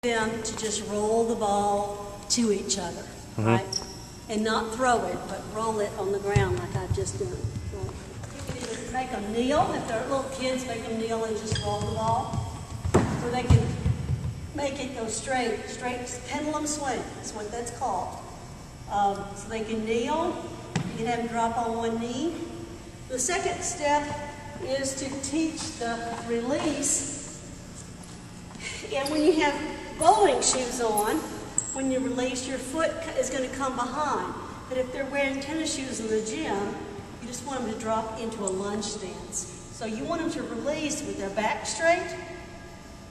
them to just roll the ball to each other, right? And not throw it, but roll it on the ground like I've just done. You can either make them kneel, if they're little kids, make them kneel and just roll the ball. Or they can make it go straight pendulum swing, that's what that's called. So they can kneel, you can have them drop on one knee. The second step is to teach the release. And when you have bowling shoes on, when you release, your foot is going to come behind. But if they're wearing tennis shoes in the gym, you just want them to drop into a lunge stance. So you want them to release with their back straight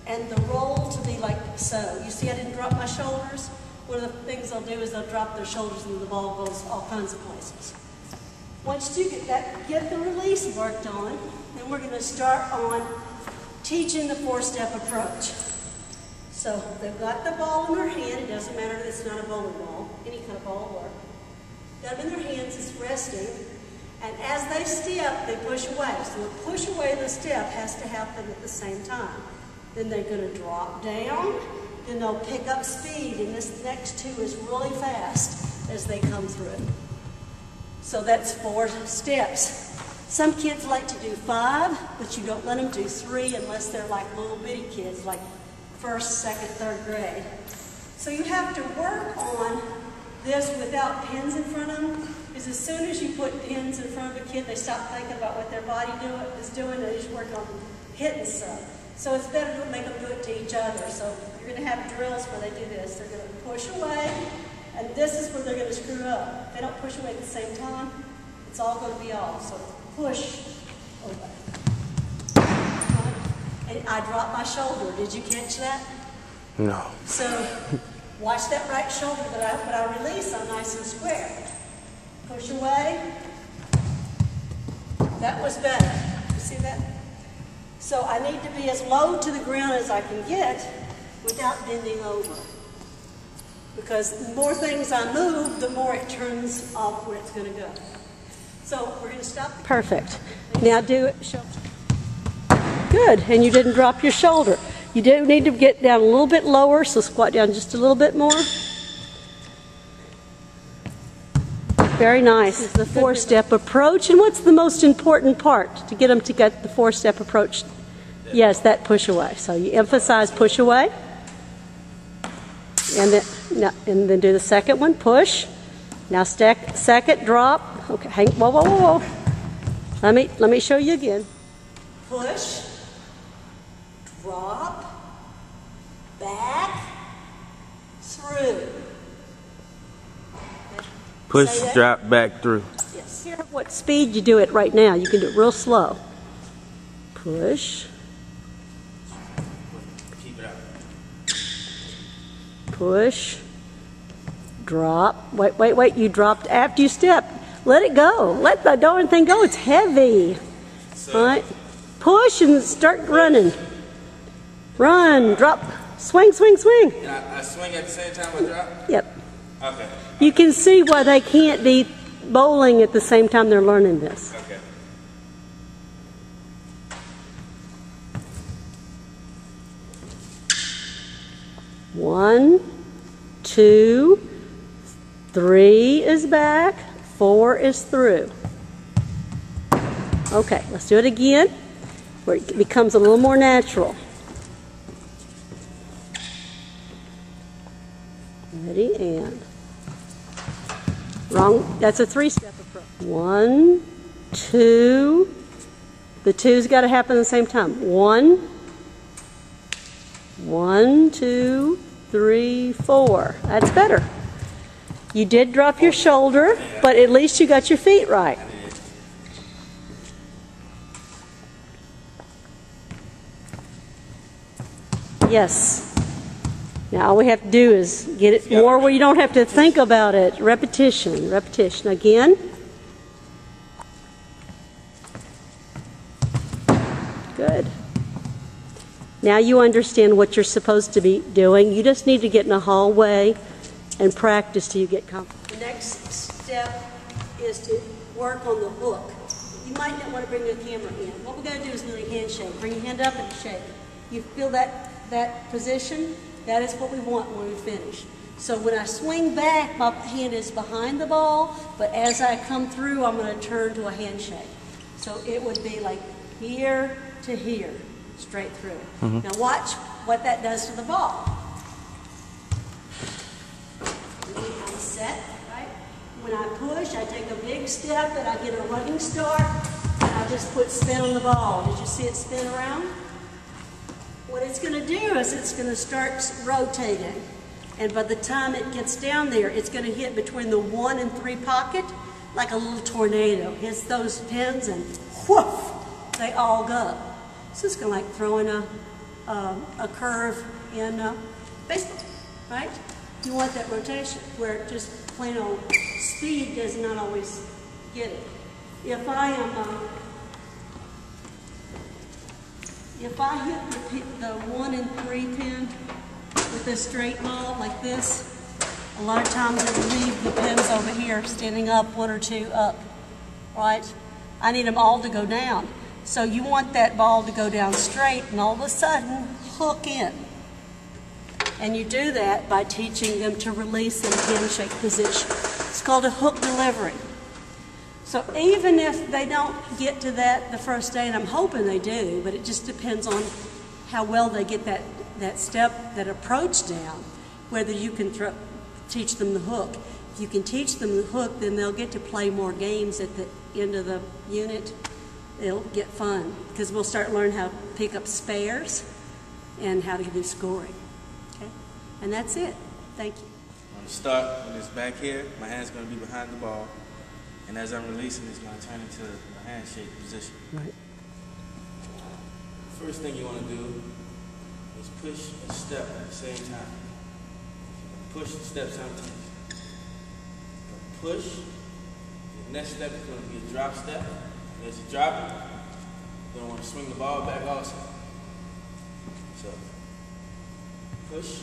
and the roll to be like so. You see I didn't drop my shoulders? One of the things they'll do is they'll drop their shoulders and the ball goes all kinds of places. Once you get the release worked on, then we're going to start on teaching the four-step approach. So they've got the ball in their hand. It doesn't matter if it's not a bowling ball. Any kind of ball will work. Got them in their hands, it's resting. And as they step, they push away. So the push away of the step has to happen at the same time. Then they're going to drop down. Then they'll pick up speed. And this next two is really fast as they come through. So that's 4 steps. Some kids like to do 5, but you don't let them do 3 unless they're like little bitty kids, like 1st, 2nd, 3rd grade. So you have to work on this without pins in front of them, because as soon as you put pins in front of a kid, they stop thinking about what their body is doing, they just work on hitting stuff. So it's better to make them do it to each other. So you're going to have drills where they do this. They're going to push away, and this is where they're going to screw up. If they don't push away at the same time, it's all going to be off. So push away. And I dropped my shoulder. Did you catch that? No. So watch that right shoulder but I release, I'm nice and square. Push away. That was better. You see that? So I need to be as low to the ground as I can get without bending over. Because the more things I move, the more it turns off where it's going to go. So we're going to stop. Perfect. Now do it. Show. Good, and you didn't drop your shoulder. You do need to get down a little bit lower, so squat down just a little bit more. Very nice. This is the 4-step approach, and what's the most important part to get them to get the 4-step approach? Yes, that push away. So you emphasize push away, and then do the second one, push. Now second, drop. Okay, hang. Whoa, whoa, whoa, whoa. Let me show you again. Push. Drop, back, through. Push, drop, back, through. Yes. Here, what speed you do it right now. You can do it real slow. Push. Keep it up. Push. Drop. Wait. You dropped after you step. Let it go. Let the darn thing go. It's heavy. All right. Push and start running. Run, drop, swing, swing, swing. I swing at the same time I drop? Yep. Okay. You can see why they can't be bowling at the same time they're learning this. Okay. One, 2, 3 is back, 4 is through. Okay, let's do it again, where it becomes a little more natural. Ready, and wrong. That's a 3-step approach. 1, 2. The 2's got to happen at the same time. 1, 2, 3, 4. That's better. You did drop your shoulder, but at least you got your feet right. Yes. Now all we have to do is get it more where you don't have to think about it. Repetition, repetition. Again. Good. Now you understand what you're supposed to be doing. You just need to get in a hallway and practice till you get comfortable. The next step is to work on the hook. You might not want to bring the camera in. What we're going to do is do a handshake. Bring your hand up and shake. You feel that position? That is what we want when we finish. So when I swing back, my hand is behind the ball, but as I come through, I'm going to turn to a handshake. So it would be like here to here, straight through. Now watch what that does to the ball. I'm set, right? When I push, I take a big step and I get a running start, and I just put spin on the ball. Did you see it spin around? What it's going to do is it's going to start rotating. And by the time it gets down there, it's going to hit between the 1 and 3 pocket like a little tornado. Hits those pins and whoof, they all go. So it's kind of like throwing a curve in baseball, right? You want that rotation where just plain old speed does not always get it. If I hit the 1 and 3 pin with a straight ball like this, a lot of times it will leave the pins over here standing up 1 or 2 up, right? I need them all to go down. So you want that ball to go down straight and all of a sudden hook in. And you do that by teaching them to release in a handshake position. It's called a hook delivery. So even if they don't get to that the first day, and I'm hoping they do, but it just depends on how well they get that step, that approach down, whether you can teach them the hook. If you can teach them the hook, then they'll get to play more games at the end of the unit. It'll get fun because we'll start learning how to pick up spares and how to do scoring. Okay? And that's it. Thank you. I'm going to start when it's back here. My hand's going to be behind the ball. And as I'm releasing, it's going to turn into a handshake position. Right. First thing you want to do is push and step at the same time. Push and step simultaneously. Push. The next step is going to be a drop step. And as you drop it, you're going to want to swing the ball back also. So, push,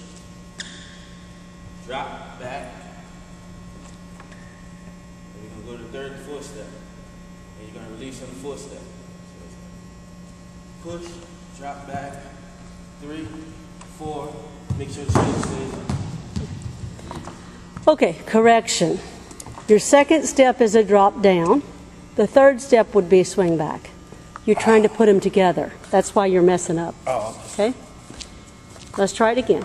drop, back. And we're going to go to the third and fourth step. And you're going to release on the fourth step. So, push, drop back, 3, 4, make sure the shoulder stays. Okay, correction. Your second step is a drop down. The third step would be a swing back. You're trying to put them together. That's why you're messing up. Oh, okay. Let's try it again.